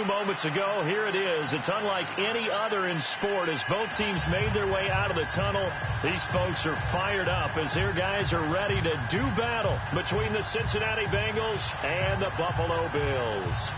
few moments ago. Here it is. It's unlike any other in sport as both teams made their way out of the tunnel. These folks are fired up as their guys are ready to do battle between the Cincinnati Bengals and the Buffalo Bills.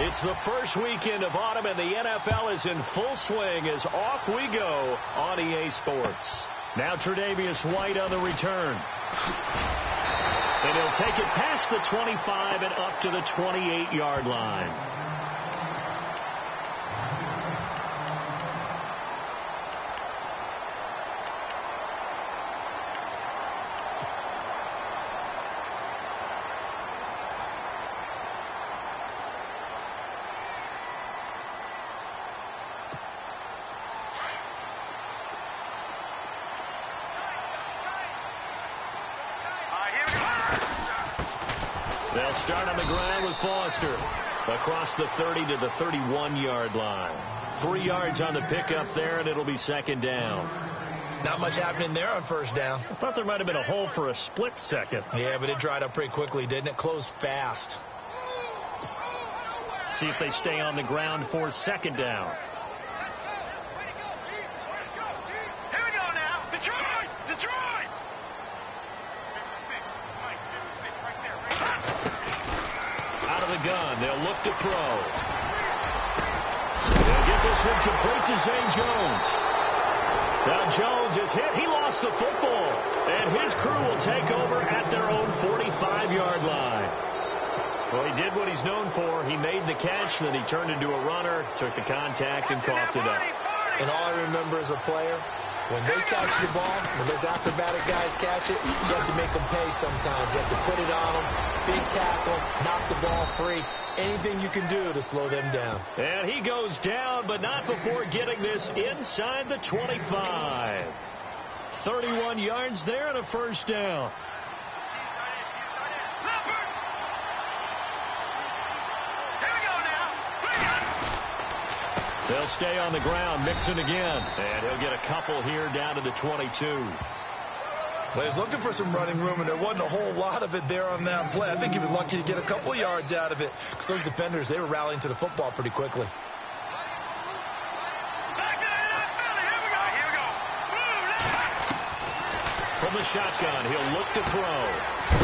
It's the first weekend of autumn, and the NFL is in full swing as off we go on EA Sports. Now Tre'Davious White on the return. And he'll take it past the 25 and up to the 28-yard line. They'll start on the ground with Foster across the 30 to the 31-yard line. 3 yards on the pickup there, and it'll be second down. Not much happening there on first down. I thought there might have been a hole for a split second. Yeah, but it dried up pretty quickly, didn't it? Closed fast. See if they stay on the ground for second down. Here we go now. Detroit! Detroit! Out of the gun, they'll look to throw. They'll get this one complete to Zay Jones. Now Jones is hit. He lost the football. And his crew will take over at their own 45-yard line. Well, he did what he's known for. He made the catch, then he turned into a runner, took the contact, and coughed it up. And all I remember as a player, when they catch the ball, when those acrobatic guys catch it, you have to make them pay sometimes. You have to put it on them, big tackle, knock the ball free. Anything you can do to slow them down. And he goes down, but not before getting this inside the 25. 31 yards there and a first down. They'll stay on the ground, Mixon again. And he'll get a couple here down to the 22. Well, he's looking for some running room, and there wasn't a whole lot of it there on that play. I think he was lucky to get a couple of yards out of it because those defenders, they were rallying to the football pretty quickly. From the shotgun, he'll look to throw.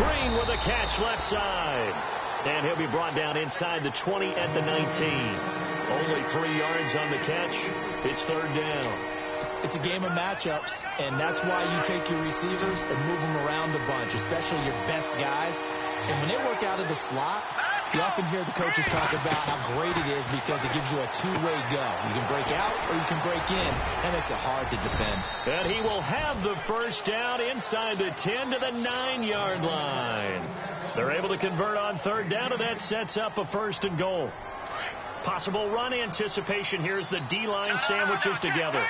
Green with a catch left side. And he'll be brought down inside the 20 at the 19. Only 3 yards on the catch. It's third down. It's a game of matchups, and that's why you take your receivers and move them around a bunch, especially your best guys. And when they work out of the slot, you often hear the coaches talk about how great it is because it gives you a two-way go. You can break out or you can break in. That makes it hard to defend. And he will have the first down inside the 10 to the 9-yard line. They're able to convert on third down, and that sets up a first and goal. Possible run anticipation here as the D-line sandwiches together.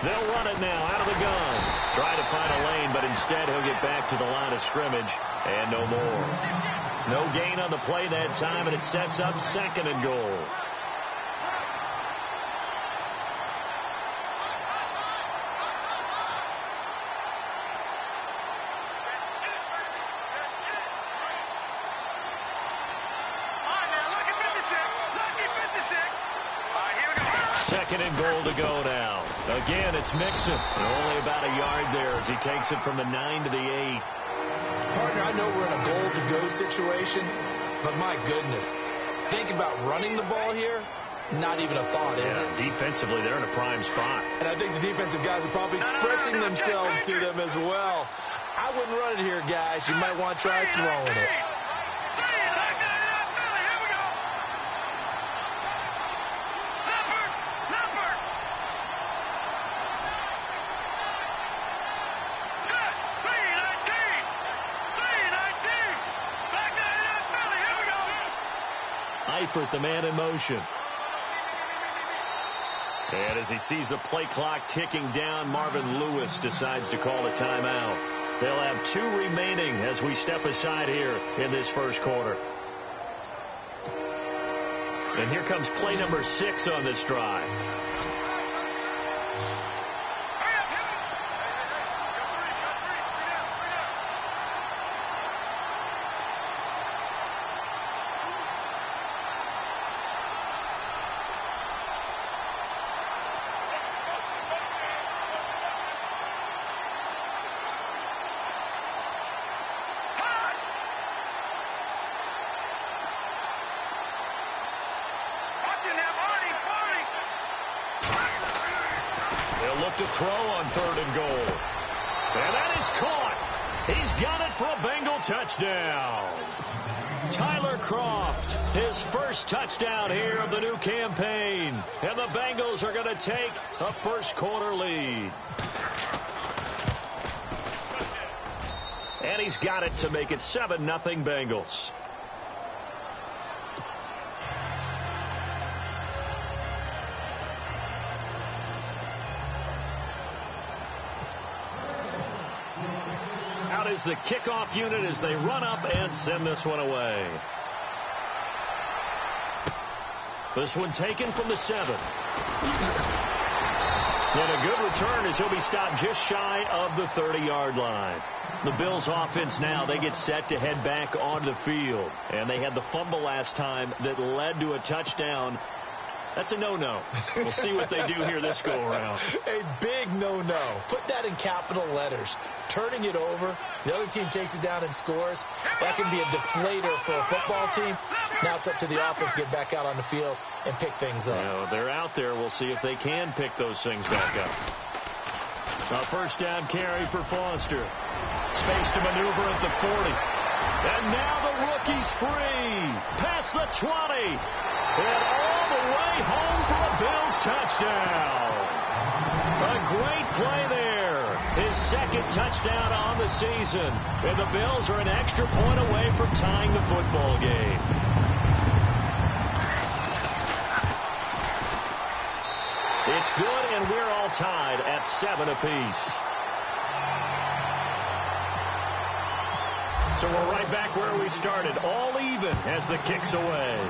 They'll run it now out of the gun. Try to find a lane, but instead he'll get back to the line of scrimmage and no more. No gain on the play that time, and it sets up second and goal. Second and goal to go now. Again, it's Mixon. Only about a yard there as he takes it from the 9 to the 8. Partner, I know we're in a goal-to-go situation, but my goodness, think about running the ball here. Not even a thought, is it? Defensively, they're in a prime spot. And I think the defensive guys are probably expressing themselves to them as well. I wouldn't run it here, guys. You might want to try throwing it. Eifert, the man in motion. And as he sees the play clock ticking down, Marvin Lewis decides to call a timeout. They'll have 2 remaining as we step aside here in this first quarter. And here comes play number 6 on this drive. Look to throw on 3rd and goal. And that is caught. He's got it for a Bengal touchdown. Tyler Croft, his first touchdown here of the new campaign. And the Bengals are going to take a first quarter lead. And he's got it to make it 7-0 Bengals. Is the kickoff unit as they run up and send this one away. This one taken from the 7. And a good return as he'll be stopped just shy of the 30-yard line. The Bills offense now, they get set to head back onto the field. And they had the fumble last time that led to a touchdown. That's a no-no. We'll see what they do here this go-around. A big no-no. Put that in capital letters. Turning it over, the other team takes it down and scores. That can be a deflator for a football team. Now it's up to the offense to get back out on the field and pick things up. Yeah, they're out there. We'll see if they can pick those things back up. A first down carry for Foster. Space to maneuver at the 40. And now the rookie's free. Past the 20. And all the way home for a Bills touchdown. A great play there. His second touchdown on the season. And the Bills are an extra point away from tying the football game. It's good, and we're all tied at 7 apiece. So we're right back where we started, all even as the kick's away.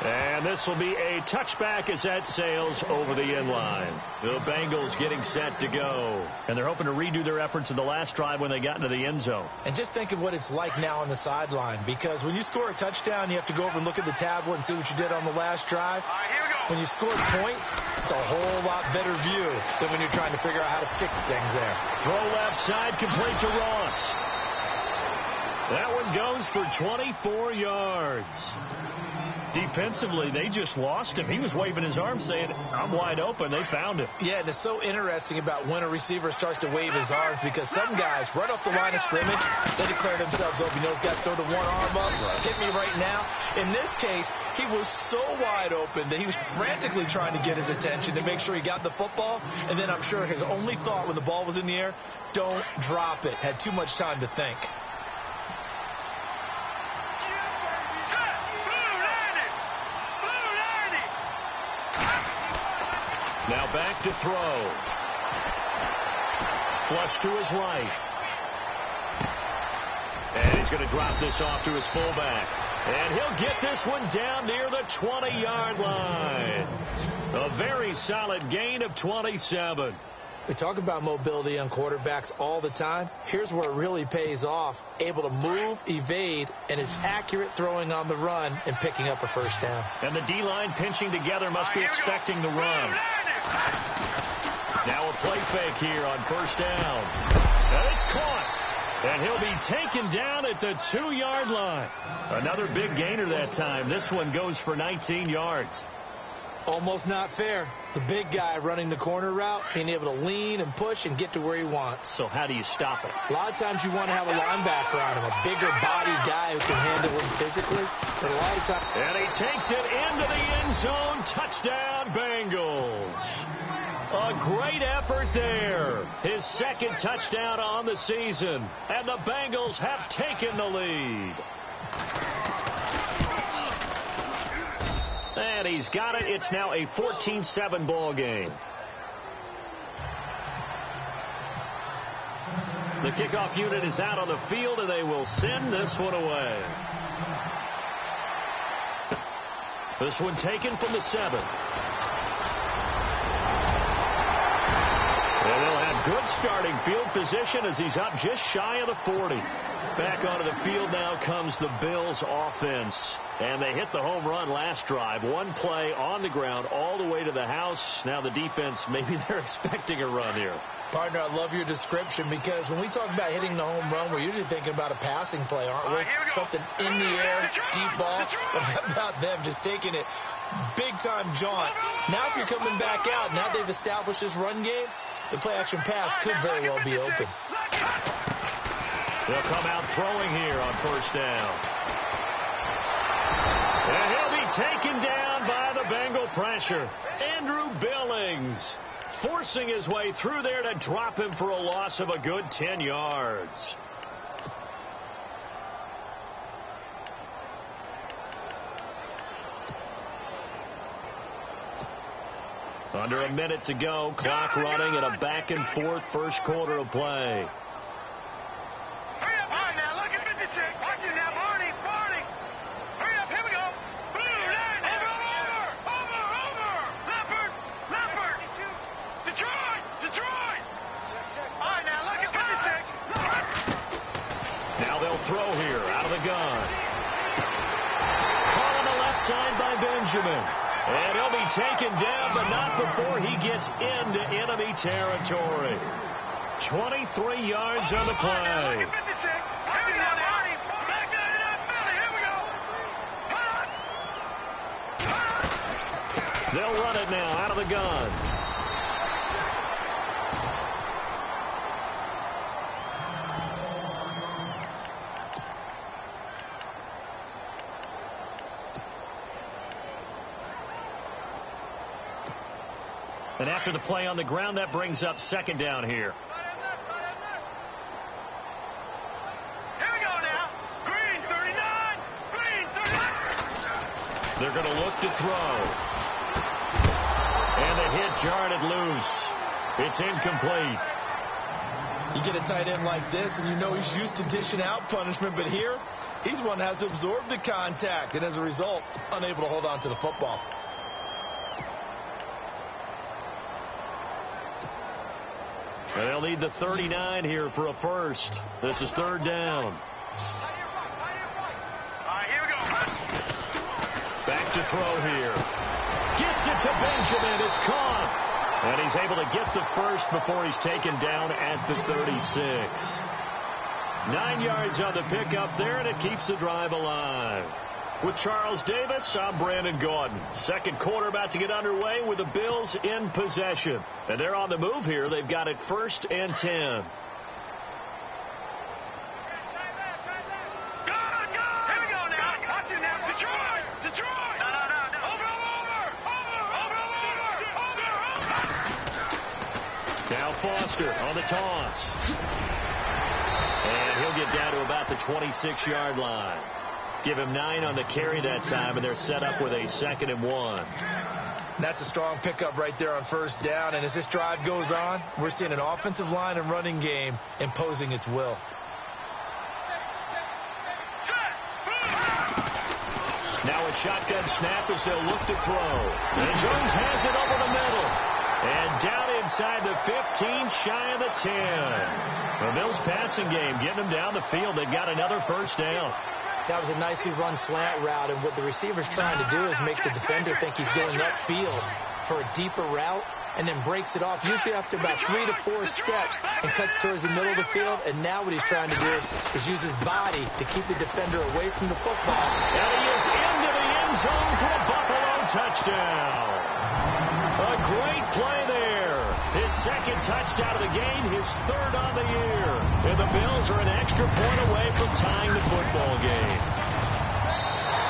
And this will be a touchback as that sails over the end line. The Bengals getting set to go. And they're hoping to redo their efforts in the last drive when they got into the end zone. And just think of what it's like now on the sideline. Because when you score a touchdown, you have to go over and look at the tablet and see what you did on the last drive. When you score points, it's a whole lot better view than when you're trying to figure out how to fix things there. Throw left side, complete to Ross. That one goes for 24 yards. Defensively, they just lost him. He was waving his arms saying, I'm wide open. They found him. Yeah, and it's so interesting about when a receiver starts to wave his arms because some guys, right off the line of scrimmage, they declare themselves open. You know, those guys throw the one arm up, hit me right now. In this case, he was so wide open that he was frantically trying to get his attention to make sure he got the football. And then I'm sure his only thought when the ball was in the air, don't drop it. Had too much time to think. Now back to throw. Flush to his right. And he's going to drop this off to his fullback. And he'll get this one down near the 20-yard line. A very solid gain of 27. We talk about mobility on quarterbacks all the time. Here's where it really pays off. Able to move, evade, and is accurate throwing on the run and picking up a first down. And the D-line pinching together must be expecting the run. Now a play fake here on first down. And it's caught. And he'll be taken down at the 2-yard line. Another big gainer that time. This one goes for 19 yards. Almost not fair. The big guy running the corner route, being able to lean and push and get to where he wants. So how do you stop it? A lot of times you want to have a linebacker on him, a bigger body guy who can handle him physically. But a lot of times... And he takes it into the end zone. Touchdown, Bengals. A great effort there. His second touchdown on the season. And the Bengals have taken the lead. And he's got it. It's now a 14-7 ball game. The kickoff unit is out on the field, and they will send this one away. This one taken from the 7. And they'll have good starting field position as he's up just shy of the 40. Back onto the field now comes the Bills offense. And they hit the home run last drive. One play on the ground all the way to the house. Now the defense, maybe they're expecting a run here. Partner, I love your description because when we talk about hitting the home run, we're usually thinking about a passing play, aren't we? Something in the air, deep ball. But how about them just taking it big-time jaunt? Now if you're coming back out, now they've established this run game, the play-action pass could very well be open. They'll come out throwing here on first down. And he'll be taken down by the Bengal pressure. Andrew Billings forcing his way through there to drop him for a loss of a good 10 yards. Under a minute to go. Clock running in a back-and-forth first quarter of play. Throw here out of the gun. Call on the left side by Benjamin. And he'll be taken down, but not before he gets into enemy territory. 23 yards on the play. They'll run it now out of the gun. And after the play on the ground, that brings up second down here. Here we go now. Green 39. Green 39. They're going to look to throw. And the hit jarred it loose. It's incomplete. You get a tight end like this, and you know he's used to dishing out punishment, but here, he's one that has to absorb the contact, and as a result, unable to hold on to the football. And they'll need the 39 here for a first. This is third down. Here we go. Back to throw here. Gets it to Benjamin. It's caught. And he's able to get the first before he's taken down at the 36. 9 yards on the pickup there, and it keeps the drive alive. With Charles Davis, I'm Brandon Gaudin. Second quarter about to get underway with the Bills in possession. And they're on the move here. They've got it 1st and 10. Now Foster on the toss. And he'll get down to about the 26-yard line. Give him 9 on the carry that time, and they're set up with a 2nd and 1. That's a strong pickup right there on first down, and as this drive goes on, we're seeing an offensive line and running game imposing its will. Now a shotgun snap as they'll look to throw. And Jones has it over the middle. And down inside the 15, shy of the 10. The Bills passing game getting them down the field. They've got another first down. That was a nicely run slant route, and what the receiver's trying to do is make the defender think he's going upfield for a deeper route and then breaks it off, usually after about 3 to 4 steps, and cuts towards the middle of the field. And now what he's trying to do is use his body to keep the defender away from the football. And he is into the end zone for a Buffalo touchdown. A great play there. His 2nd touchdown of the game, his 3rd on the year. And the Bills are an extra point away from tying the football game.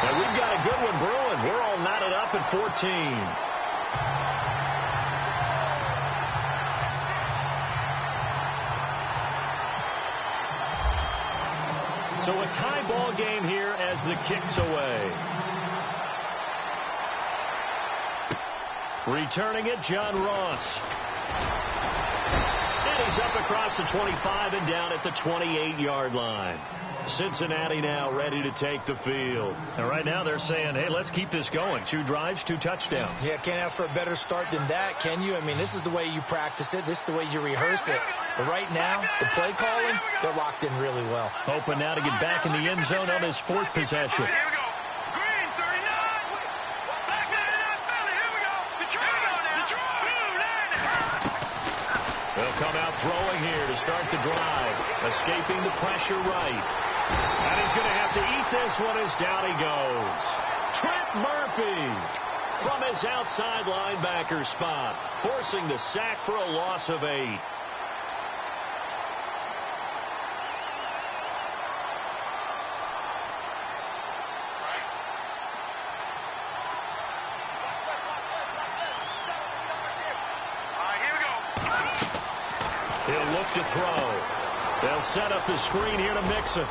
And we've got a good one brewing. We're all knotted up at 14. So a tie ball game here as the kick's away. Returning it, John Ross. And he's up across the 25 and down at the 28-yard line. Cincinnati now ready to take the field. And right now they're saying, hey, let's keep this going. 2 drives, 2 touchdowns. Yeah, can't ask for a better start than that, can you? I mean, this is the way you practice it. This is the way you rehearse it. But right now, the play calling, they're locked in really well. Hoping now to get back in the end zone on his 4th possession. They'll come out throwing here to start the drive. Escaping the pressure right. And he's going to have to eat this one as down he goes. Trent Murphy from his outside linebacker spot, forcing the sack for a loss of 8. He'll look to throw. They'll set up the screen here to Mixon.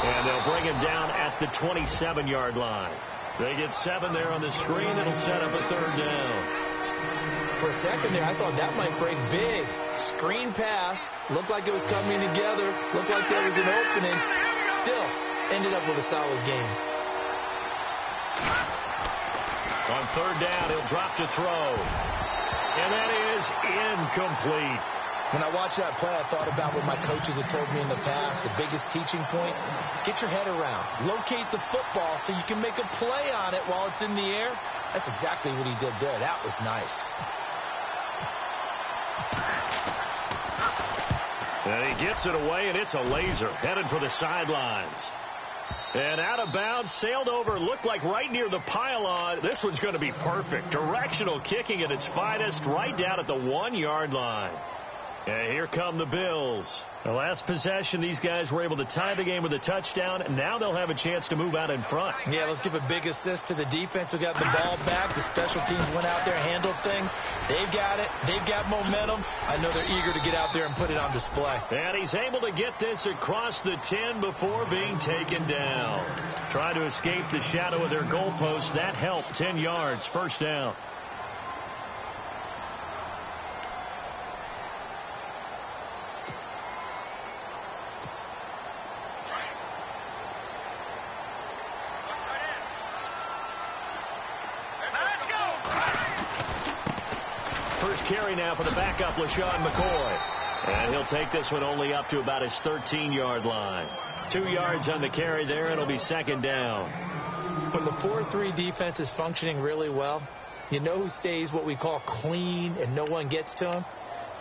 And they'll bring him down at the 27-yard line. They get 7 there on the screen. It'll set up a 3rd down. For a second there, I thought that might break big. Screen pass. Looked like it was coming together. Looked like there was an opening. Still, ended up with a solid game. On 3rd down, he'll drop to throw. And that is incomplete. When I watched that play, I thought about what my coaches had told me in the past. The biggest teaching point, get your head around. Locate the football so you can make a play on it while it's in the air. That's exactly what he did there. That was nice. And he gets it away, and it's a laser. Headed for the sidelines. And out of bounds, sailed over, looked like right near the pylon. This one's going to be perfect. Directional kicking at its finest, right down at the 1-yard line. And here come the Bills. The last possession, these guys were able to tie the game with a touchdown, and now they'll have a chance to move out in front. Yeah, let's give a big assist to the defense who got the ball back. The special teams went out there, handled things. They've got it. They've got momentum. I know they're eager to get out there and put it on display. And he's able to get this across the 10 before being taken down. Trying to escape the shadow of their goalpost. That helped. 10 yards, 1st down. Carry now for the backup, LaShawn McCoy. And he'll take this one only up to about his 13-yard line. 2 yards on the carry there. It'll be 2nd down. When the 4-3 defense is functioning really well, you know who stays what we call clean and no one gets to him?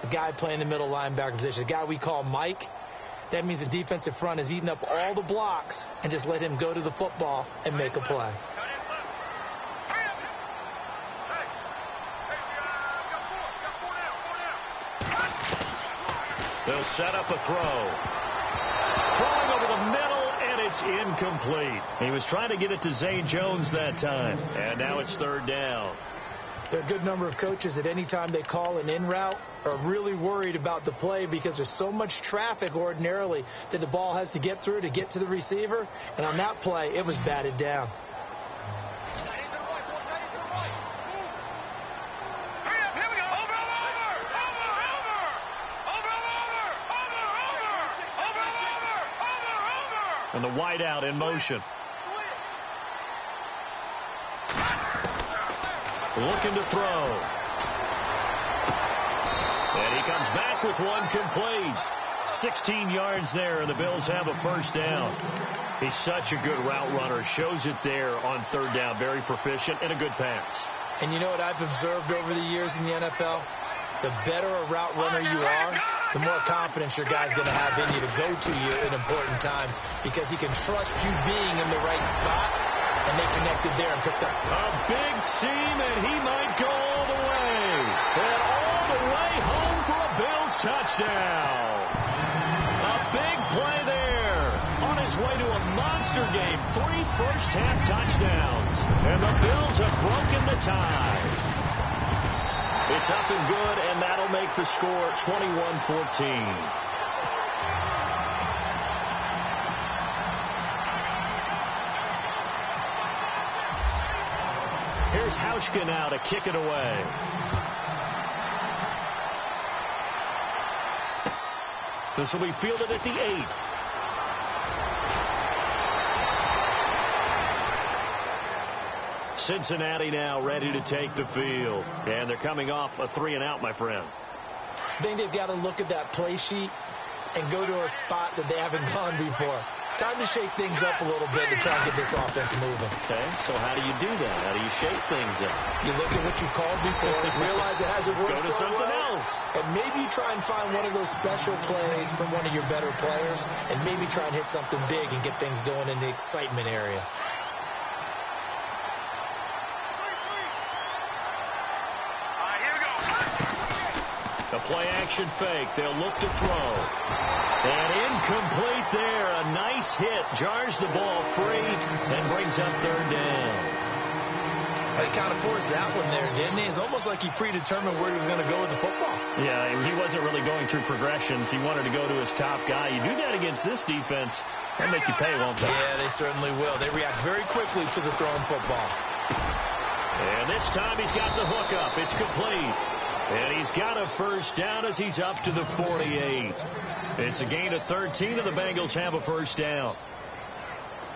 The guy playing the middle linebacker position, the guy we call Mike. That means the defensive front is eating up all the blocks and just let him go to the football and make a play. They'll set up a throw. Throwing over the middle, and it's incomplete. He was trying to get it to Zay Jones that time. And now it's 3rd down. There are a good number of coaches that any time they call an in route are really worried about the play because there's so much traffic ordinarily that the ball has to get through to get to the receiver. And on that play, it was batted down. And the wideout in motion. Looking to throw. And he comes back with one complete. 16 yards there, and the Bills have a 1st down. He's such a good route runner. Shows it there on 3rd down. Very proficient and a good pass. And you know what I've observed over the years in the NFL? The better a route runner you are, the more confidence your guy's going to have in you to go to you in important times because he can trust you being in the right spot, and they connected there and picked up. A big seam, and he might go all the way. And all the way home for a Bills touchdown. A big play there. On his way to a monster game. 3 first-half touchdowns. And the Bills have broken the tie. It's up and good, and that'll make the score 21-14. Here's Hauschka now to kick it away. This will be fielded at the 8. Cincinnati now ready to take the field. And they're coming off a 3-and-out, my friend. I think they've got to look at that play sheet and go to a spot that they haven't gone before. Time to shake things up a little bit to try and get this offense moving. Okay, so how do you do that? How do you shake things up? You look at what you called before, realize it hasn't worked Go to so something well, else. and maybe you try and find one of those special plays from one of your better players, and maybe try and hit something big and get things going in the excitement area. A play-action fake. They'll look to throw. And incomplete there. A nice hit. Jars the ball free and brings up 3rd down. He kind of forced that one there, didn't he? It's almost like he predetermined where he was going to go with the football. Yeah, he wasn't really going through progressions. He wanted to go to his top guy. You do that against this defense, they'll make you pay, won't they? Yeah, they certainly will. They react very quickly to the thrown football. And this time he's got the hook up. It's complete. And he's got a 1st down as he's up to the 48. It's a gain of 13, and the Bengals have a 1st down.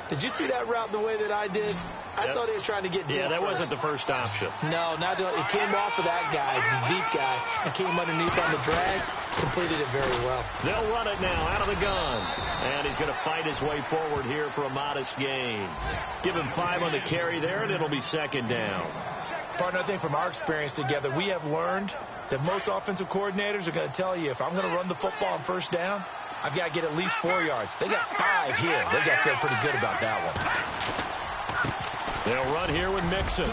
Did you see that route the way that I did? I thought he was trying to get deep. Yeah, that first. wasn't the first option. No, it came off of that guy, the deep guy, and came underneath on the drag. Completed it very well. They'll run it now out of the gun. And he's going to fight his way forward here for a modest gain. Give him 5 on the carry there, and it'll be 2nd down. Partner, I think from our experience together, we have learned that most offensive coordinators are going to tell you, if I'm going to run the football on 1st down, I've got to get at least 4 yards. They got 5 here. They got to feel pretty good about that one. They'll run here with Mixon.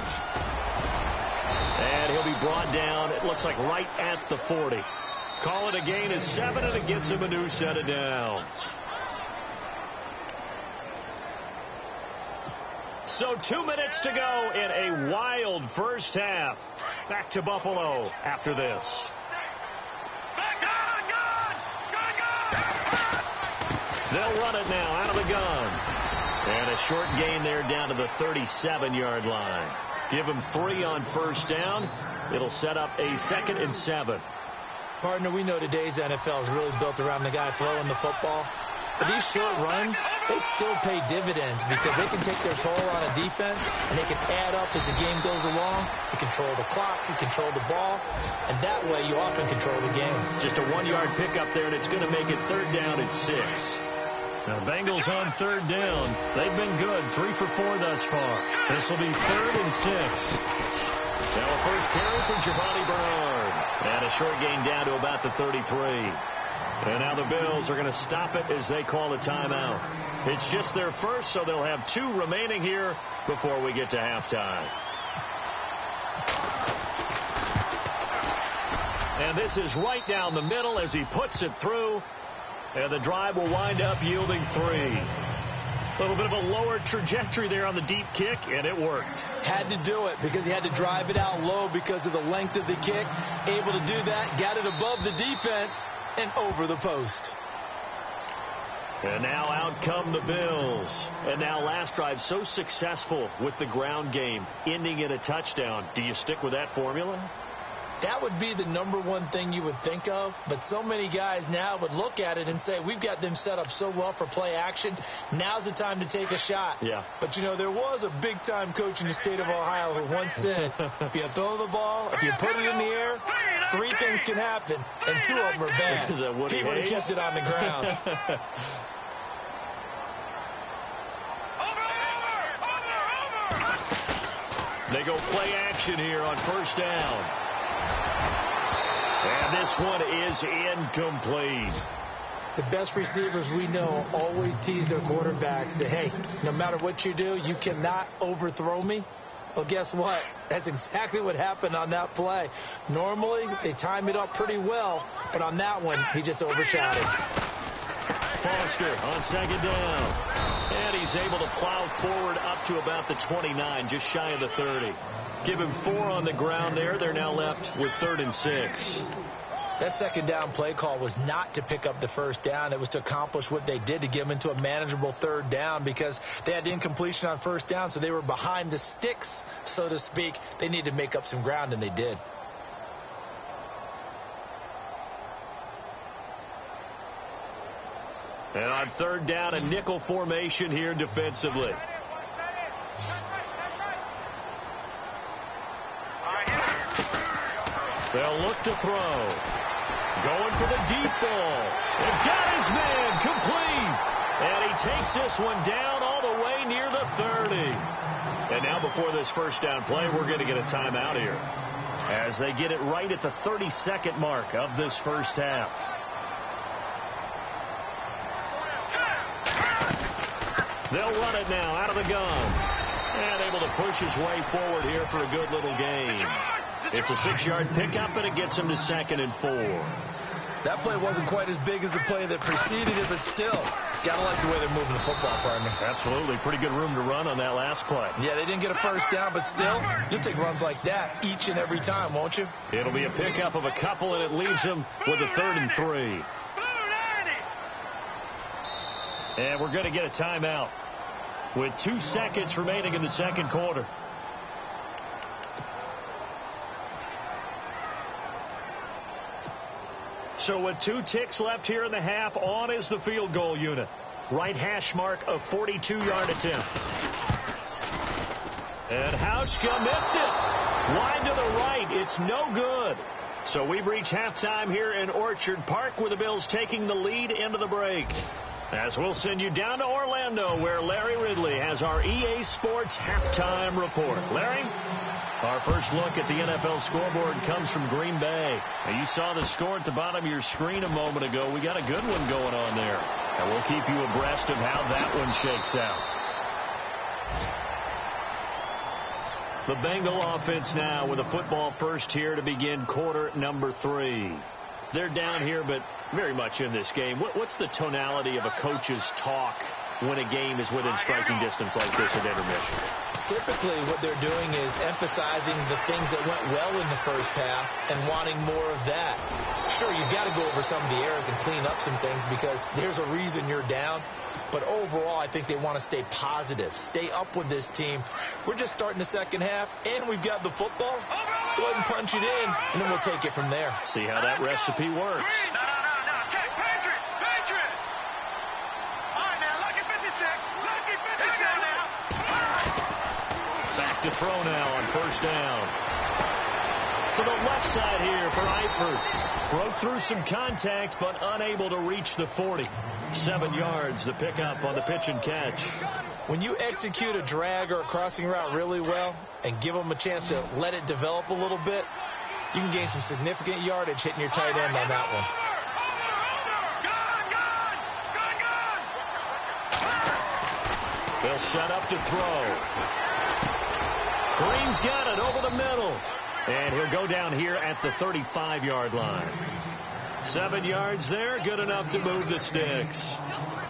And he'll be brought down, it looks like right at the 40. Call it a gain of 7, and it gets him a new set of downs. So 2 minutes to go in a wild 1st half. Back to Buffalo after this. They'll run it now out of the gun. And a short gain there down to the 37-yard line. Give him 3 on 1st down. It'll set up a 2nd and 7. Partner, we know today's NFL is really built around the guy throwing the football. But these short runs, they still pay dividends because they can take their toll on a defense, and they can add up as the game goes along. You control the clock, you control the ball, and that way you often control the game. Just a 1-yard pickup there, and it's going to make it 3rd down and 6. Now, Bengals on 3rd down. They've been good, 3 for 4 thus far. This will be 3rd and 6. Now a first carry for Giovanni Bernard. And a short gain down to about the 33. And now the Bills are going to stop it as they call a timeout. It's just their first, so they'll have 2 remaining here before we get to halftime. And this is right down the middle as he puts it through. And the drive will wind up yielding 3. A little bit of a lower trajectory there on the deep kick, and it worked. Had to do it because he had to drive it out low because of the length of the kick. Able to do that, got it above the defense and over the post. And now out come the Bills. And now last drive so successful with the ground game, ending in a touchdown. Do you stick with that formula? That would be the #1 thing you would think of, but so many guys now would look at it and say, we've got them set up so well for play action. Now's the time to take a shot. Yeah. But, you know, there was a big-time coach in the state of Ohio who once said, if you throw the ball, if you put it in the air, 3 things can happen, and 2 of them are bad. Is that Woody He would have Hayes? kissed it on the ground. They go play action here on 1st down. And this one is incomplete. The best receivers we know always tease their quarterbacks that, hey, no matter what you do, you cannot overthrow me. Well, guess what? That's exactly what happened on that play. Normally, they time it up pretty well, but on that one, he just overshot it. Foster on 2nd down. And he's able to plow forward up to about the 29, just shy of the 30. Give him 4 on the ground there. They're now left with 3rd and 6. That second down play call was not to pick up the first down. It was to accomplish what they did, to get them into a manageable third down, because they had incompletion on first down, so they were behind the sticks, so to speak. They needed to make up some ground, and they did. And on third down, a nickel formation here defensively. They'll look to throw. Going for the deep ball. And got his man complete. And he takes this one down all the way near the 30. And now before this first down play, we're going to get a timeout here, as they get it right at the 30-second mark of this first half. They'll run it now out of the gun. And able to push his way forward here for a good little gain. It's a 6-yard pickup, and it gets him to 2nd and 4. That play wasn't quite as big as the play that preceded it, but still, gotta like the way they're moving the football, partner. Absolutely. Pretty good room to run on that last play. Yeah, they didn't get a first down, but still, you'll take runs like that each and every time, won't you? It'll be a pickup of a couple, and it leaves him with a 3rd and 3. And we're going to get a timeout with 2 seconds remaining in the second quarter. So with 2 ticks left here in the half, on is the field goal unit. Right hash mark of 42-yard attempt. And Hauschka missed it. Wide to the right. It's no good. So we've reached halftime here in Orchard Park, with the Bills taking the lead into the break. As we'll send you down to Orlando, where Larry Ridley has our EA Sports halftime report. Larry? Our first look at the NFL scoreboard comes from Green Bay. Now, you saw the score at the bottom of your screen a moment ago. We got a good one going on there. And we'll keep you abreast of how that one shakes out. The Bengal offense now with a football first here to begin quarter number 3. They're down here, but very much in this game. What's the tonality of a coach's talk when a game is within striking distance like this at intermission? Typically, what they're doing is emphasizing the things that went well in the first half and wanting more of that. Sure, you've got to go over some of the errors and clean up some things, because there's a reason you're down. But overall, I think they want to stay positive, stay up with this team. We're just starting the second half, and we've got the football. Let's go ahead and punch it in, and then we'll take it from there. See how that recipe works. No. Check, Patriot. All right, now, lucky 56 now. Back to throw now on first down. To the left side here for Eifert. Broke through some contact, but unable to reach the 40. 7 yards, the pickup on the pitch and catch. When you execute a drag or a crossing route really well and give them a chance to let it develop a little bit, you can gain some significant yardage hitting your tight end on that one. They'll set up to throw. Green's got it over the middle. And he'll go down here at the 35-yard line. 7 yards there, good enough to move the sticks.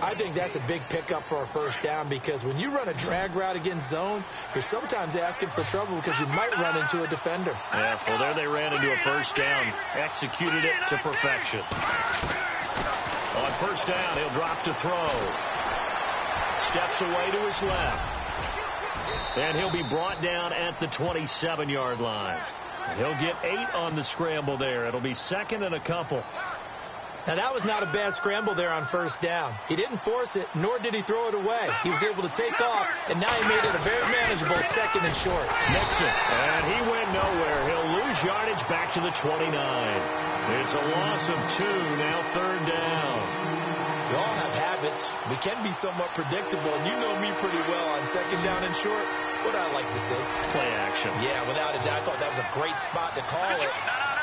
I think that's a big pickup for a first down, because when you run a drag route against zone, you're sometimes asking for trouble because you might run into a defender. Yeah, well, there they ran into a first down. Executed it to perfection. On first down, he'll drop to throw. Steps away to his left. And he'll be brought down at the 27-yard line. He'll get 8 on the scramble there. It'll be 2nd and a couple. Now, that was not a bad scramble there on first down. He didn't force it, nor did he throw it away. He was able to take off, and now he made it a very manageable 2nd and short. Nixon, and he went nowhere. He'll lose yardage back to the 29. It's a loss of 2, now 3rd down. We all have habits. We can be somewhat predictable, and you know me pretty well on 2nd down and short. What I like to say? Play action. Yeah, without a doubt. I thought that was a great spot to call it.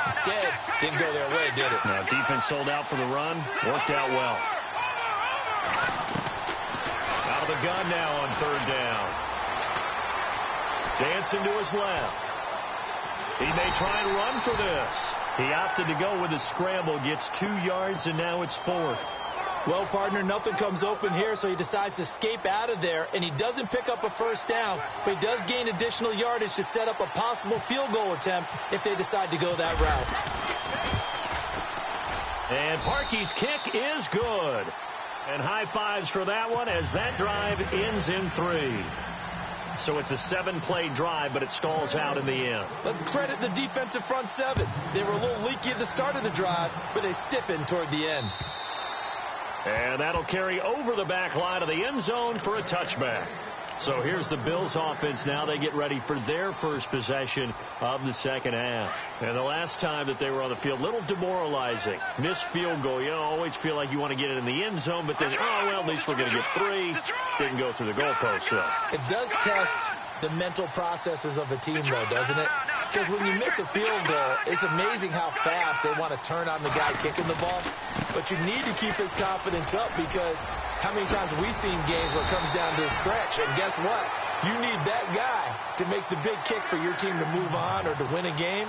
Instead, didn't go their way, did it? Now, defense sold out for the run. Worked out well. Out of the gun now on 3rd down. Dancing to his left. He may try and run for this. He opted to go with a scramble. Gets 2 yards, and now it's 4th. Well, partner, nothing comes open here, so he decides to escape out of there, and he doesn't pick up a first down, but he does gain additional yardage to set up a possible field goal attempt if they decide to go that route. And Parkey's kick is good. And high fives for that one as that drive ends in 3. So it's a 7-play drive, but it stalls out in the end. Let's credit the defensive front 7. They were a little leaky at the start of the drive, but they stiffened toward the end. And that'll carry over the back line of the end zone for a touchback. So here's the Bills offense now. They get ready for their first possession of the second half. And the last time that they were on the field, a little demoralizing. Missed field goal. You always feel like you want to get it in the end zone, but then, oh, well, at least we're going to get 3. Didn't go through the goalpost, though. It does test the mental processes of a team, though, doesn't it? Because when you miss a field goal, it's amazing how fast they want to turn on the guy kicking the ball. But you need to keep his confidence up because how many times have we seen games where it comes down to a stretch? And guess what? You need that guy to make the big kick for your team to move on or to win a game.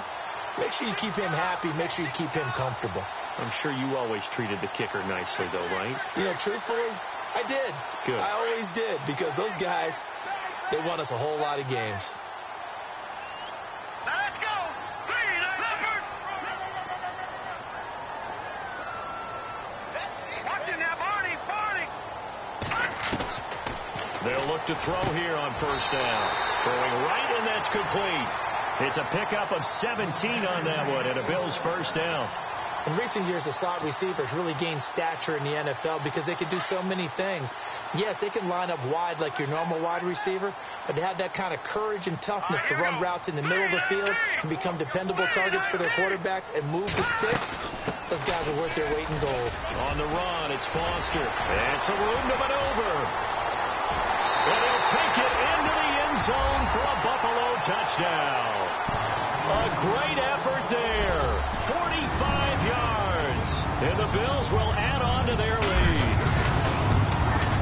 Make sure you keep him happy. Make sure you keep him comfortable. I'm sure you always treated the kicker nicely, though, right? You know, truthfully, I did. Good. I always did because those guys, they won us a whole lot of games. Let's go. Watching that, Barney. They'll look to throw here on first down. Throwing right, and that's complete. It's a pickup of 17 on that one, and a Bills first down. In recent years, the slot receivers really gained stature in the NFL because they can do so many things. Yes, they can line up wide like your normal wide receiver, but they have that kind of courage and toughness to run routes in the middle of the field and become dependable targets for their quarterbacks and move the sticks. Those guys are worth their weight in gold. On the run, it's Foster. And some room to maneuver. And he'll take it into the end zone for a Buffalo touchdown. A great effort there. 45 yards. And the Bills will add on to their lead.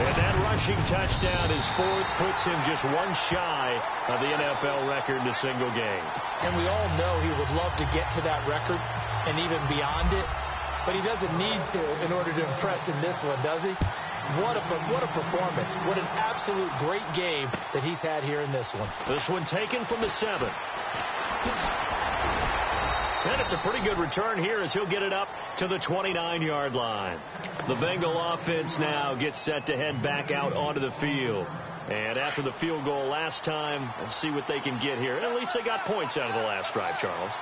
And that rushing touchdown is 4th, puts him just one shy of the NFL record in a single game. And we all know he would love to get to that record and even beyond it. But he doesn't need to in order to impress in this one, does he? What a performance. What an absolute great game that he's had here in this one. This one taken from the 7. And it's a pretty good return here as he'll get it up to the 29-yard line. The Bengal offense now gets set to head back out onto the field. And after the field goal last time, let's see what they can get here. At least they got points out of the last drive, Charles.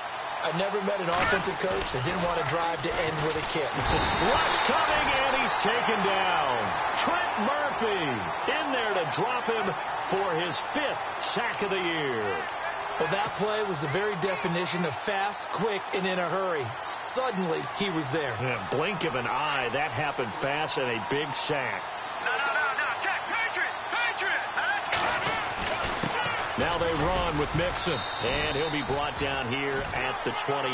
I've never met an offensive coach that didn't want to drive to end with a kick. Rush coming, and he's taken down. Trent Murphy in there to drop him for his 5th sack of the year. Well, that play was the very definition of fast, quick, and in a hurry. Suddenly, he was there. Yeah, blink of an eye, that happened fast, and a big sack. No. Check. Patriot. Let's go. Now they run with Mixon, and he'll be brought down here at the 28.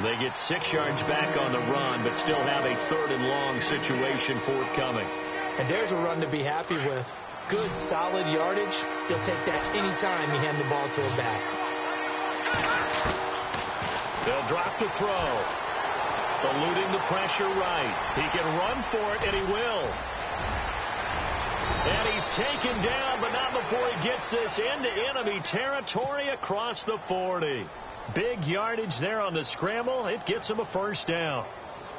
They get 6 yards back on the run, but still have a 3rd and long situation forthcoming. And there's a run to be happy with. Good, solid yardage. He'll take that any time you hand the ball to a back. They'll drop to throw. Eluding the pressure right. He can run for it, and he will. And he's taken down, but not before he gets this into enemy territory across the 40. Big yardage there on the scramble. It gets him a first down.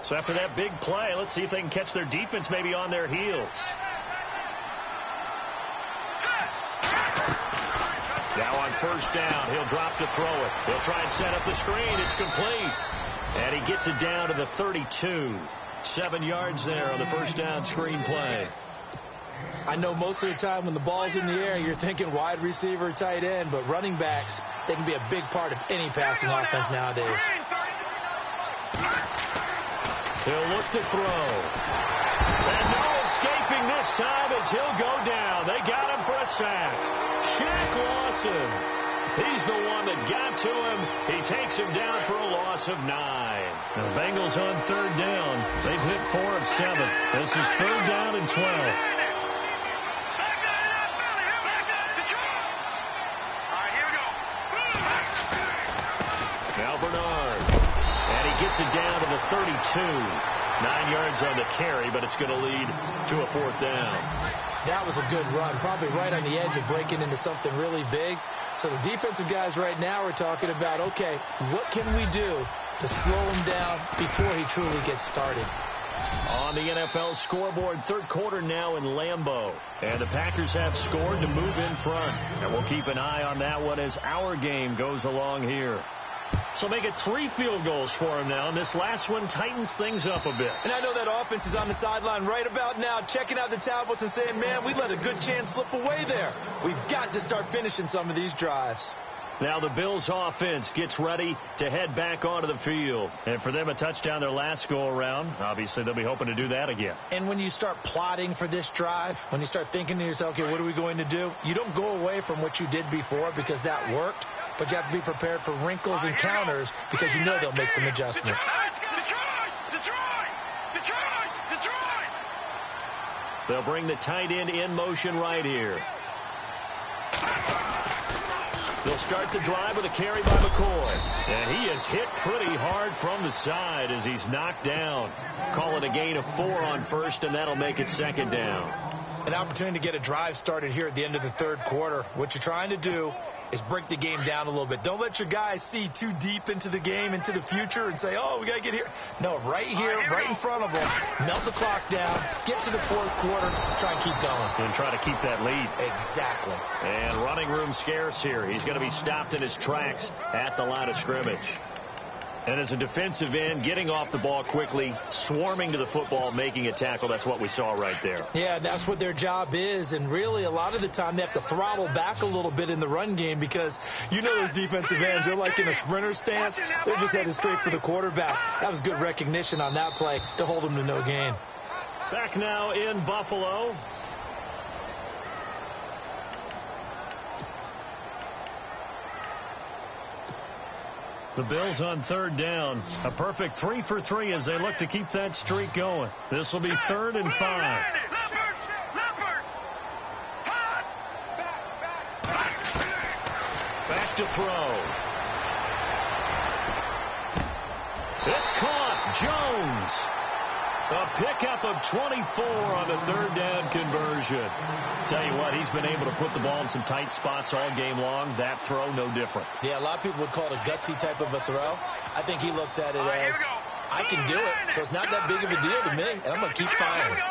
So after that big play, let's see if they can catch their defense maybe on their heels. Now on first down, he'll drop to throw it. He'll try and set up the screen. It's complete. And he gets it down to the 32. 7 yards there on the first down screen play. I know most of the time when the ball's in the air, you're thinking wide receiver, tight end, but running backs, they can be a big part of any passing offense nowadays. He'll look to throw. And no escaping this time as he'll go down. They got him for a sack. Shaq Lawson. He's the one that got to him. He takes him down for a loss of 9. The Bengals on 3rd down. They've hit 4 of 7. This is 3rd down and 12. Now Bernard. And he gets it down to the 32. 9 yards on the carry, but it's going to lead to a 4th down. That was a good run, probably right on the edge of breaking into something really big. So the defensive guys right now are talking about, okay, what can we do to slow him down before he truly gets started? On the NFL scoreboard, third quarter now in Lambeau. And the Packers have scored to move in front. And we'll keep an eye on that one as our game goes along here. So make it 3 field goals for him now, and this last one tightens things up a bit. And I know that offense is on the sideline right about now, checking out the tablets and saying, man, we let a good chance slip away there. We've got to start finishing some of these drives. Now the Bills offense gets ready to head back onto the field. And for them, a touchdown their last go-around. Obviously, they'll be hoping to do that again. And when you start plotting for this drive, when you start thinking to yourself, okay, what are we going to do? You don't go away from what you did before because that worked. But you have to be prepared for wrinkles and counters because you know they'll make some adjustments. They'll bring the tight end in motion right here. They'll start the drive with a carry by McCoy. And he is hit pretty hard from the side as he's knocked down. Call it a gain of 4 on first, and that'll make it second down. An opportunity to get a drive started here at the end of the third quarter. What you're trying to do is break the game down a little bit. Don't let your guys see too deep into the game, into the future, and say, oh, we got to get here. No, right here, right in front of them, melt the clock down, get to the fourth quarter, try and keep going. And try to keep that lead. Exactly. And running room scarce here. He's going to be stopped in his tracks at the line of scrimmage. And as a defensive end, getting off the ball quickly, swarming to the football, making a tackle, that's what we saw right there. Yeah, that's what their job is. And really, a lot of the time, they have to throttle back a little bit in the run game because you know those defensive ends, they're like in a sprinter stance. They're just headed straight for the quarterback. That was good recognition on that play to hold them to no gain. Back now in Buffalo. The Bills on third down. A perfect 3 for 3 as they look to keep that streak going. This will be 3rd and 5. Back to throw. It's caught. Jones. A pickup of 24 on the third down conversion. Tell you what, he's been able to put the ball in some tight spots all game long. That throw, no different. Yeah, a lot of people would call it a gutsy type of a throw. I think he looks at it as, I can do it, so it's not that big of a deal to me, and I'm going to keep firing.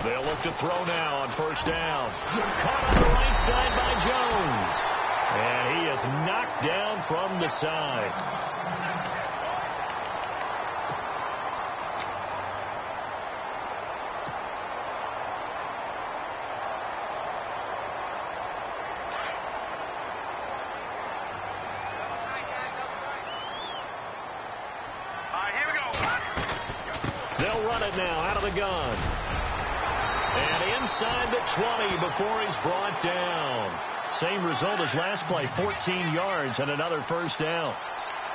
They'll look to throw now on first down. Caught on the right side by Jones. And he is knocked down from the side. They'll run it now out of the gun. And inside the 20 before he's brought down. Same result as last play, 14 yards and another first down.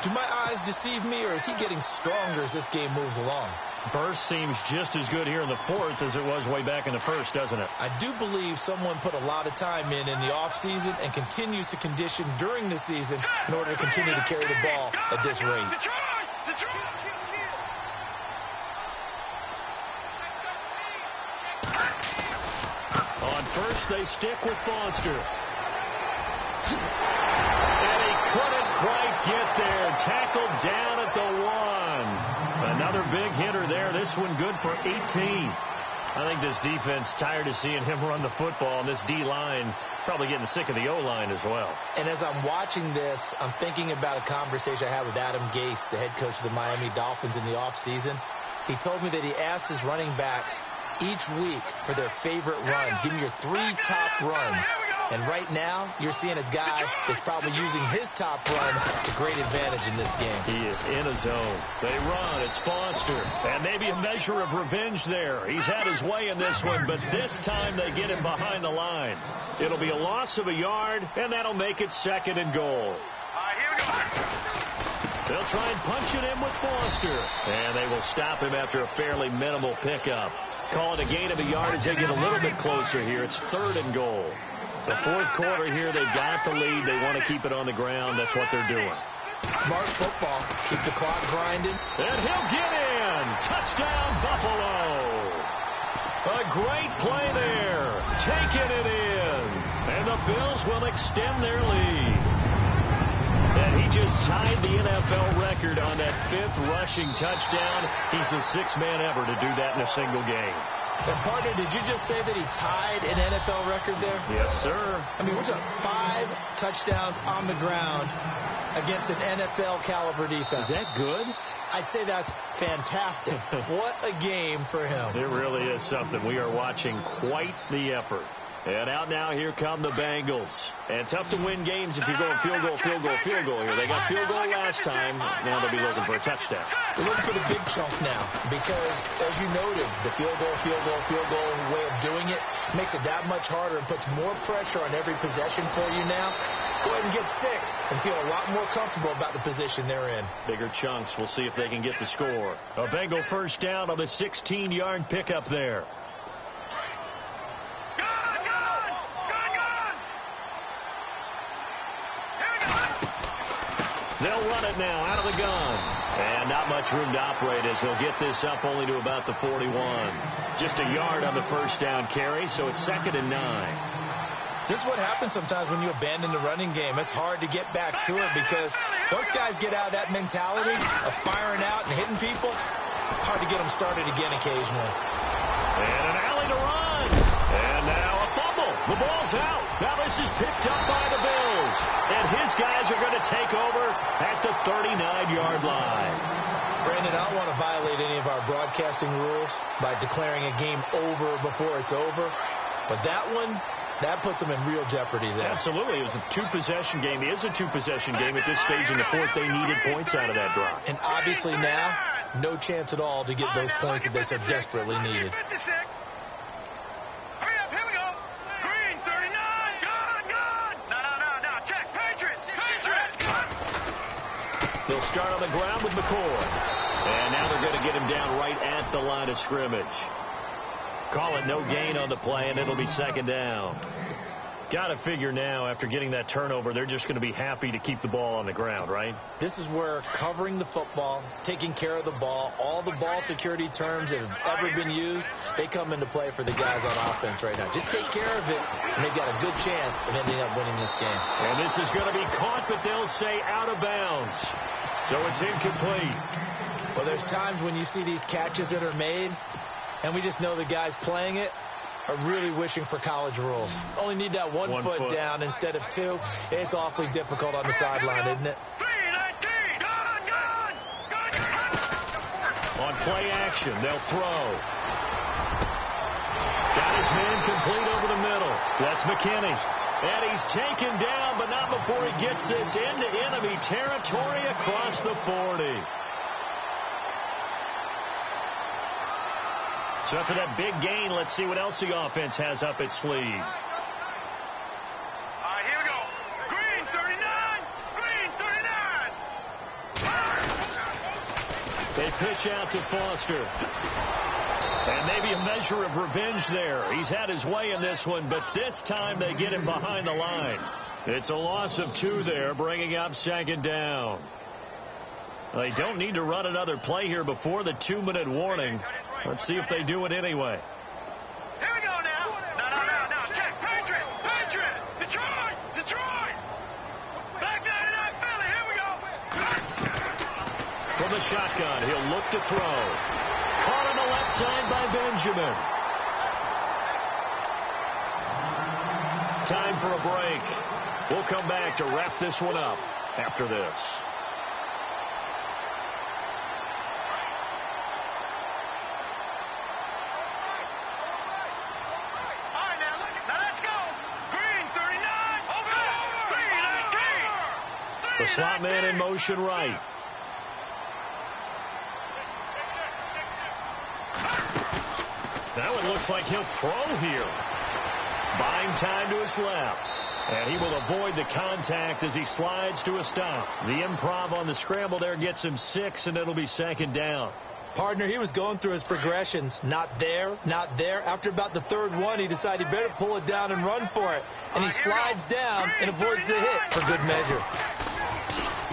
Do my eyes deceive me, or is he getting stronger as this game moves along? Burst seems just as good here in the fourth as it was way back in the first, doesn't it? I do believe someone put a lot of time in the offseason and continues to condition during the season in order to continue to carry the ball at this rate. On first, they stick with Foster. And he couldn't quite get there. Tackled down at the 1. Another big hitter there. This one good for 18. I think this defense tired of seeing him run the football, and this D-line probably getting sick of the O-line as well. And as I'm watching this, I'm thinking about a conversation I had with Adam Gase, the head coach of the Miami Dolphins in the offseason. He told me that he asked his running backs each week for their favorite runs. Give me your 3 top runs. And right now, you're seeing a guy that's probably using his top runs to great advantage in this game. He is in a zone. They run. It's Foster. And maybe a measure of revenge there. He's had his way in this one, but this time they get him behind the line. It'll be a loss of a yard, and that'll make it 2nd and goal. They'll try and punch it in with Foster. And they will stop him after a fairly minimal pickup. Call it a gain of a yard as they get a little bit closer here. It's 3rd and goal. The fourth quarter here, they've got the lead. They want to keep it on the ground. That's what they're doing. Smart football. Keep the clock grinding. And he'll get in. Touchdown, Buffalo. A great play there. Taking it in. And the Bills will extend their lead. And he just tied the NFL record on that 5th rushing touchdown. He's the 6th man ever to do that in a single game. And, partner, did you just say that he tied an NFL record there? Yes, sir. I mean, we're talking 5 touchdowns on the ground against an NFL-caliber defense. Is that good? I'd say that's fantastic. What a game for him. It really is something. We are watching quite the effort. And out now, here come the Bengals. And tough to win games if you're going field goal, field goal, field goal here. They got field goal last time. Now they'll be looking for a touchdown. They're looking for the big chunk now because, as you noted, the field goal way of doing it makes it that much harder and puts more pressure on every possession for you now. Go ahead and get 6 and feel a lot more comfortable about the position they're in. Bigger chunks. We'll see if they can get the score. A Bengal first down on the 16-yard pickup there. They'll run it now out of the gun. And not much room to operate as they'll get this up only to about the 41. Just a yard on the first down carry, so it's 2nd and 9. This is what happens sometimes when you abandon the running game. It's hard to get back to it because once guys get out of that mentality of firing out and hitting people, hard to get them started again occasionally. And an alley to run. And now a fumble. The ball's out. Now this is picked up by the Bills. And his guys are going to take over at the 39-yard line. Brandon, I don't want to violate any of our broadcasting rules by declaring a game over before it's over. But that one, that puts them in real jeopardy there. Absolutely. It was a 2-possession game. It is a 2-possession game at this stage in the fourth. They needed points out of that drive. And obviously now, no chance at all to get those points that they so desperately needed. They'll start on the ground with McCoy. And now they're going to get him down right at the line of scrimmage. Call it no gain on the play, and it'll be 2nd down. Got to figure now, after getting that turnover, they're just going to be happy to keep the ball on the ground, right? This is where covering the football, taking care of the ball, all the ball security terms that have ever been used, they come into play for the guys on offense right now. Just take care of it, and they've got a good chance of ending up winning this game. And this is going to be caught, but they'll say out of bounds. So it's incomplete. Well, there's times when you see these catches that are made, and we just know the guys playing it are really wishing for college rules. Only need that one foot down instead of 2. It's awfully difficult on the sideline, isn't it? On play action, they'll throw. Got his man complete over the middle. That's McKinney. And he's taken down, but not before he gets this into enemy territory across the 40. So after that big gain, let's see what else the offense has up its sleeve. All right, here we go. Green 39. Green 39. They pitch out to Foster. And maybe a measure of revenge there. He's had his way in this one, but this time they get him behind the line. It's a loss of 2 there, bringing up 2nd down. They don't need to run another play here before the 2-minute warning. Let's see if they do it anyway. Here we go now. No. Check. Patriot. Detroit. Back 99 Philly. Here we go. From the shotgun, he'll look to throw. Caught on the left side by Benjamin. Time for a break. We'll come back to wrap this one up after this. The slot man in motion right. Now it looks like he'll throw here. Buying time to his left. And he will avoid the contact as he slides to a stop. The improv on the scramble there gets him 6, and it'll be 2nd down. Partner, he was going through his progressions. Not there, not there. After about the third one, he decided he better pull it down and run for it. And he slides down and avoids the hit for good measure.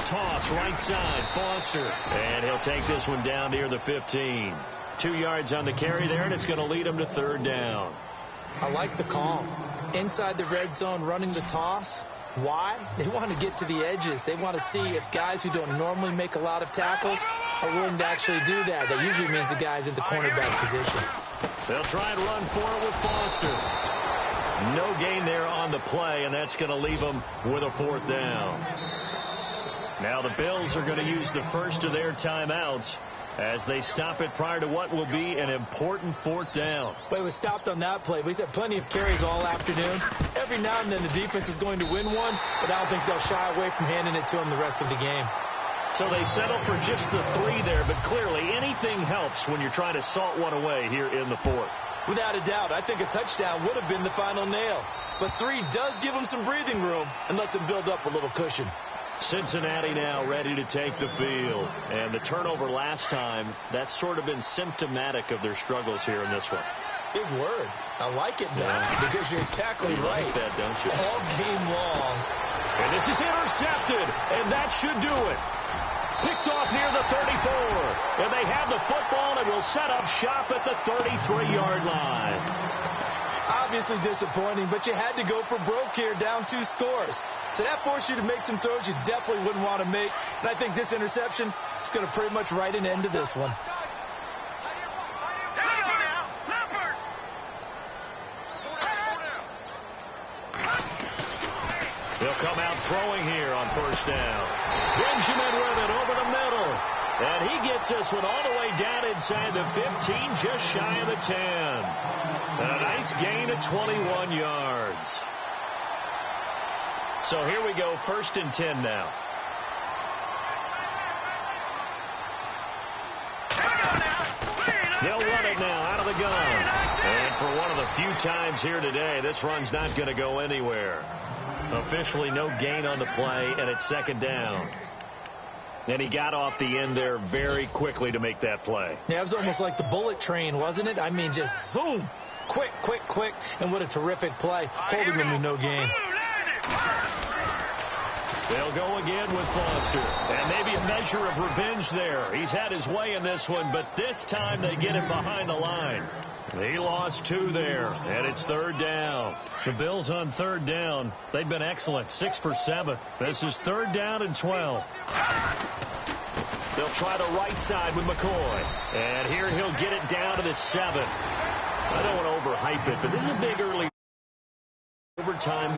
Toss right side, Foster. And he'll take this one down near the 15. 2 yards on the carry there, and it's going to lead him to third down. I like the call. Inside the red zone, running the toss. Why? They want to get to the edges. They want to see if guys who don't normally make a lot of tackles are willing to actually do that. That usually means the guy's in the cornerback position. They'll try and run for it with Foster. No gain there on the play, and that's going to leave them with a fourth down. Now the Bills are going to use the first of their timeouts as they stop it prior to what will be an important fourth down. Well, it was stopped on that play, but he's had plenty of carries all afternoon. Every now and then the defense is going to win one, but I don't think they'll shy away from handing it to him the rest of the game. So they settle for just the 3 there, but clearly anything helps when you're trying to salt one away here in the fourth. Without a doubt, I think a touchdown would have been the final nail. But 3 does give him some breathing room and lets him build up a little cushion. Cincinnati now ready to take the field. And the turnover last time, that's sort of been symptomatic of their struggles here in this one. Big word. I like it now because you're exactly right. Like that, don't you? All game long. And this is intercepted, and that should do it. Picked off near the 34. And they have the football and will set up shop at the 33-yard line. Obviously disappointing, but you had to go for broke here, down 2 scores. So that forced you to make some throws you definitely wouldn't want to make. And I think this interception is going to pretty much write an end to this one. He'll come out throwing here on first down. Benjamin with it over the middle. And he gets this one all the way down inside the 15, just shy of the 10. And a nice gain of 21 yards. So here we go, 1st and 10 now. They'll run it now out of the gun. And for one of the few times here today, this run's not going to go anywhere. Officially no gain on the play, and it's 2nd down. And he got off the end there very quickly to make that play. Yeah, it was almost like the bullet train, wasn't it? I mean, just zoom. Quick, quick, quick. And what a terrific play, holding them to no gain. They'll go again with Foster. And maybe a measure of revenge there. He's had his way in this one, but this time they get him behind the line. He lost 2 there, and it's 3rd down. The Bills on 3rd down. They've been excellent, 6 for 7. This is 3rd down and 12. They'll try the right side with McCoy. And here he'll get it down to the 7. I don't want to overhype it, but this is a big early overtime.